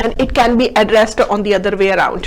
and it can be addressed on the other way around.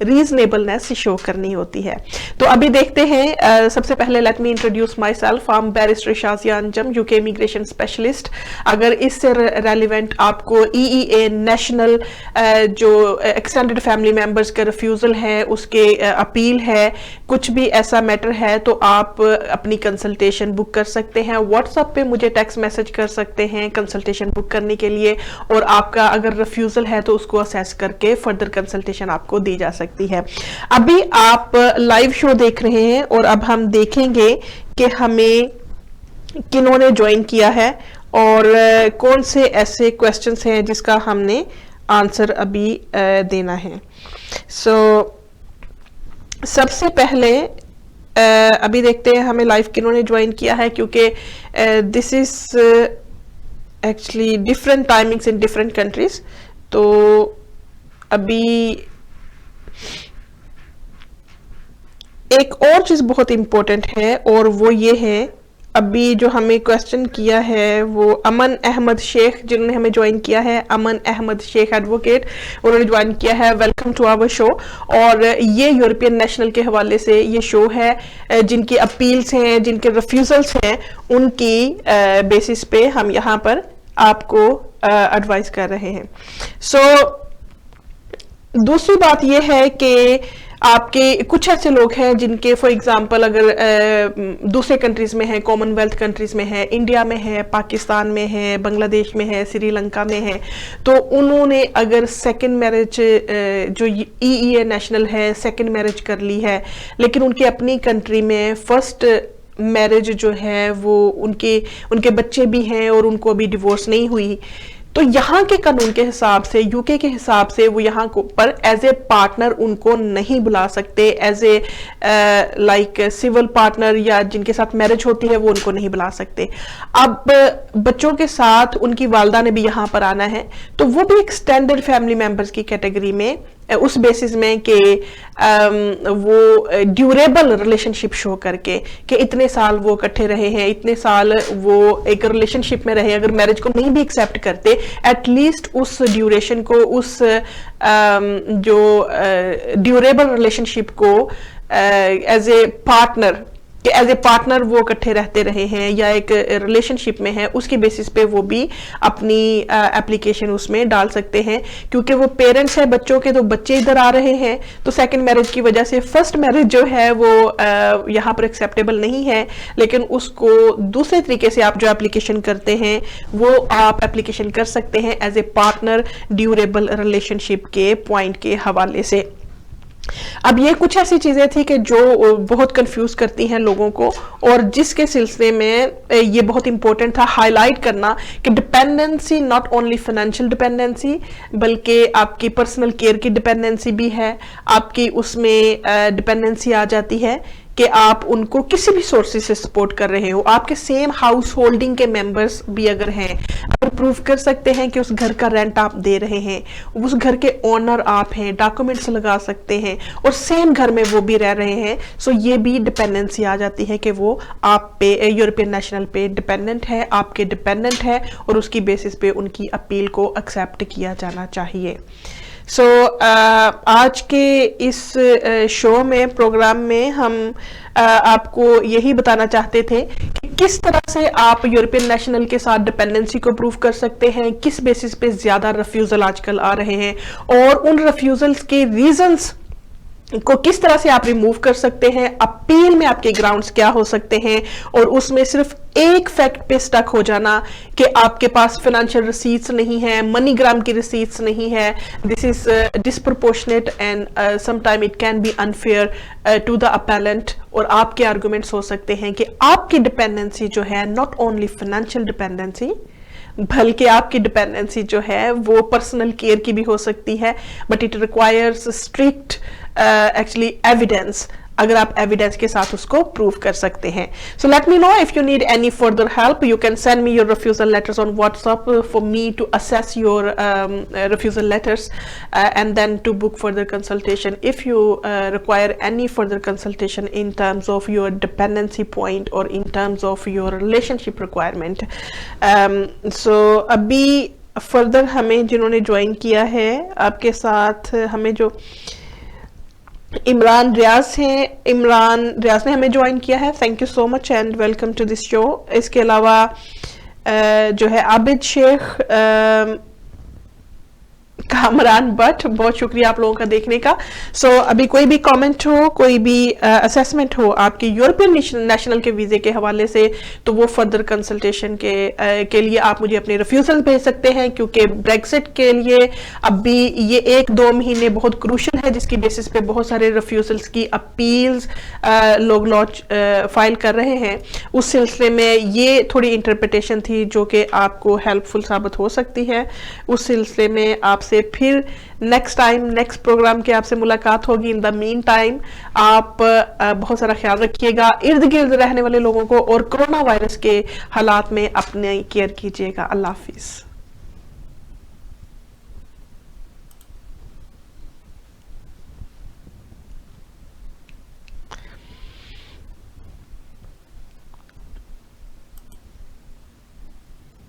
ریزنیبلنس شو کرنی ہوتی ہے. تو ابھی دیکھتے ہیں. سب سے پہلے let me introduce my self. I am barrister Shazia Anjum, you کے امیگریشن اسپیشلسٹ. اگر اس سے ریلیونٹ آپ کو EEA نیشنل جو ایکسٹینڈڈ فیملی ممبرس کا ریفیوزل ہے, اس کے اپیل ہے, کچھ بھی ایسا میٹر ہے, تو آپ اپنی کنسلٹیشن بک کر سکتے ہیں. واٹس ایپ پہ مجھے ٹیکسٹ میسج کر سکتے ہیں کنسلٹیشن بک کرنے کے لیے, اور آپ کا اگر ریفیوزل ہے تو اس کو اسیس کر کے فردر کنسلٹیشن آپ کو دی جا سکتی ہے. ابھی آپ لائیو شو دیکھ رہے ہیں, اور اب ہم دیکھیں گے کہ ہمیں کنہوں نے جوائن کیا ہے اور کون سے ایسے کویسچنز ہیں جس کا ہم نے آنسر ابھی دینا ہے. سب سے پہلے ابھی دیکھتے ہیں ہمیں لائیو کنہوں نے جوائن کیا ہے, کیونکہ this is actually different timings in different countries. تو ابھی ایک اور چیز بہت امپورٹنٹ ہے, اور وہ یہ ہے, ابھی جو ہمیں کویسچن کیا ہے وہ امن احمد شیخ جنہوں نے ہمیں جوائن کیا ہے. امن احمد شیخ ایڈوکیٹ, انہوں نے جوائن کیا ہے. ویلکم ٹو آور شو. اور یہ یورپین نیشنل کے حوالے سے یہ شو ہے, جن کی اپیلز ہیں, جن کے ریفیوزلز ہیں, ان کی بیسس پہ ہم یہاں پر آپ کو ایڈوائز کر رہے ہیں. دوسری بات یہ ہے کہ آپ کے کچھ ایسے لوگ ہیں جن کے فار ایگزامپل اگر دوسرے کنٹریز میں ہیں, کامن ویلتھ کنٹریز میں ہے, انڈیا میں ہے, پاکستان میں ہے, بنگلہ دیش میں ہے, سری لنکا میں ہے, تو انہوں نے اگر سیکنڈ میرج جو EEA نیشنل ہے سیکنڈ میرج کر لی ہے, لیکن ان کے اپنی کنٹری میں فرسٹ میرج جو ہے وہ ان کے بچے بھی ہیں اور ان کو ابھی ڈیورس نہیں ہوئی, تو یہاں کے قانون کے حساب سے, UK کے حساب سے, وہ یہاں پر ایز اے پارٹنر ان کو نہیں بلا سکتے, as a like civil partner یا جن کے ساتھ میرج ہوتی ہے وہ ان کو نہیں بلا سکتے. اب بچوں کے ساتھ ان کی والدہ نے بھی یہاں پر آنا ہے, تو وہ بھی ایکسٹینڈڈ فیملی ممبرز کی کیٹیگری میں, اس بیسس میں کہ وہ ڈیوریبل ریلیشن شپ شو کر کے کہ اتنے سال وہ اکٹھے رہے ہیں, اتنے سال وہ ایک ریلیشن شپ میں رہے, اگر میرج کو نہیں بھی ایکسیپٹ کرتے ایٹ لیسٹ اس ڈیوریشن کو, اس جو ڈیوریبل ریلیشن شپ کو ایز اے پارٹنر کہ ایز اے پارٹنر وہ اکٹھے رہتے رہے ہیں یا ایک ریلیشن شپ میں ہے, اس کی بیسس پہ وہ بھی اپنی اپلیکیشن اس میں ڈال سکتے ہیں. کیونکہ وہ پیرنٹس ہیں بچوں کے, تو بچے ادھر آ رہے ہیں, تو سیکنڈ میرج کی وجہ سے فرسٹ میرج جو ہے وہ یہاں پر ایکسیپٹیبل نہیں ہے, لیکن اس کو دوسرے طریقے سے آپ جو اپلیکیشن کرتے ہیں وہ آپ اپلیکیشن کر سکتے ہیں as a partner durable relationship کے پوائنٹ کے حوالے سے. اب یہ کچھ ایسی چیزیں تھی کہ جو بہت کنفیوز کرتی ہیں لوگوں کو, اور جس کے سلسلے میں یہ بہت امپورٹنٹ تھا ہائی لائٹ کرنا کہ dependency not only financial dependency بلکہ آپ کی پرسنل کیئر کی ڈپینڈنسی بھی ہے, آپ کی اس میں ڈپینڈنسی آ جاتی ہے کہ آپ ان کو کسی بھی سورسز سے سپورٹ کر رہے ہو. آپ کے سیم ہاؤس ہولڈنگ کے ممبرز بھی اگر ہیں, اگر پروف کر سکتے ہیں کہ اس گھر کا رینٹ آپ دے رہے ہیں, اس گھر کے اونر آپ ہیں, ڈاکومنٹس لگا سکتے ہیں, اور سیم گھر میں وہ بھی رہ رہے ہیں, سو یہ بھی ڈپینڈنسی آ جاتی ہے کہ وہ آپ پہ یورپین نیشنل پہ ڈپینڈنٹ ہے, آپ کے ڈپینڈنٹ ہے, اور اس کی بیسس پہ ان کی اپیل کو ایکسیپٹ کیا جانا چاہیے. آج کے اس شو میں پروگرام میں ہم آپ کو یہی بتانا چاہتے تھے کہ کس طرح سے آپ یورپین نیشنل کے ساتھ ڈپینڈنسی کو پروف کر سکتے ہیں, کس بیسس پہ زیادہ ریفیوزل آج کل آ رہے ہیں, اور ان ریفیوزلز کے ریزنز کو کس طرح سے آپ ریموو کر سکتے ہیں, اپیل میں آپ کے گراؤنڈز کیا ہو سکتے ہیں, اور اس میں صرف ایک فیکٹ پہ سٹک ہو جانا کہ آپ کے پاس فائنینشیل ریسیٹس نہیں ہیں, منی گرام کی ریسیٹس نہیں ہے, this is disproportionate and some time it can be unfair to the appellant. اور آپ کے آرگومنٹس ہو سکتے ہیں کہ آپ کی ڈپینڈنسی جو ہے ناٹ اونلی فائنینشیل ڈپینڈنسی بلکہ آپ کی ڈپینڈنسی جو ہے وہ پرسنل کیئر کی بھی ہو سکتی ہے, but it requires strict actually evidence, اگر آپ ایویڈینس کے ساتھ اس کو پروف کر سکتے ہیں. So let me know if you need any further help, you can send me your refusal letters on WhatsApp for me to assess your refusal letters and then to book further consultation if you require any further consultation in terms of your dependency point or in terms of your relationship requirement. So ابھی further ہمیں جنہوں نے join کیا ہے آپ کے ساتھ, ہمیں جو عمران ریاض ہیں، عمران ریاض نے ہمیں جوائن کیا ہے، thank you so much and welcome to this show. اس کے علاوہ جو ہے عابد شیخ، کامران بٹ، بہت شکریہ آپ لوگوں کا دیکھنے کا. سو ابھی کوئی بھی کامنٹ ہو، کوئی بھی اسیسمنٹ ہو آپ کی یورپین نیشنل کے ویزے کے حوالے سے، تو وہ فردر کنسلٹیشن کے لیے آپ مجھے اپنے ریفیوزل بھیج سکتے ہیں، کیونکہ بریگزٹ کے لیے اب بھی یہ 1-2 مہینے بہت کروشل ہے، جس کی بیسس پہ بہت سارے ریفیوزلز کی اپیلز لوگ فائل کر رہے ہیں. اس سلسلے میں یہ تھوڑی انٹرپریٹیشن تھی جو کہ آپ کو ہیلپ فل ثابت ہو سکتی ہے. اس سلسلے میں آپ سے پھر نیکسٹ پروگرام کے آپ سے ملاقات ہوگی. ان دا مین ٹائم آپ بہت سارا خیال رکھیے گا، ارد گرد رہنے والے لوگوں کو، اور کرونا وائرس کے حالات میں اپنی کیئر کیجیے گا. اللہ حافظ.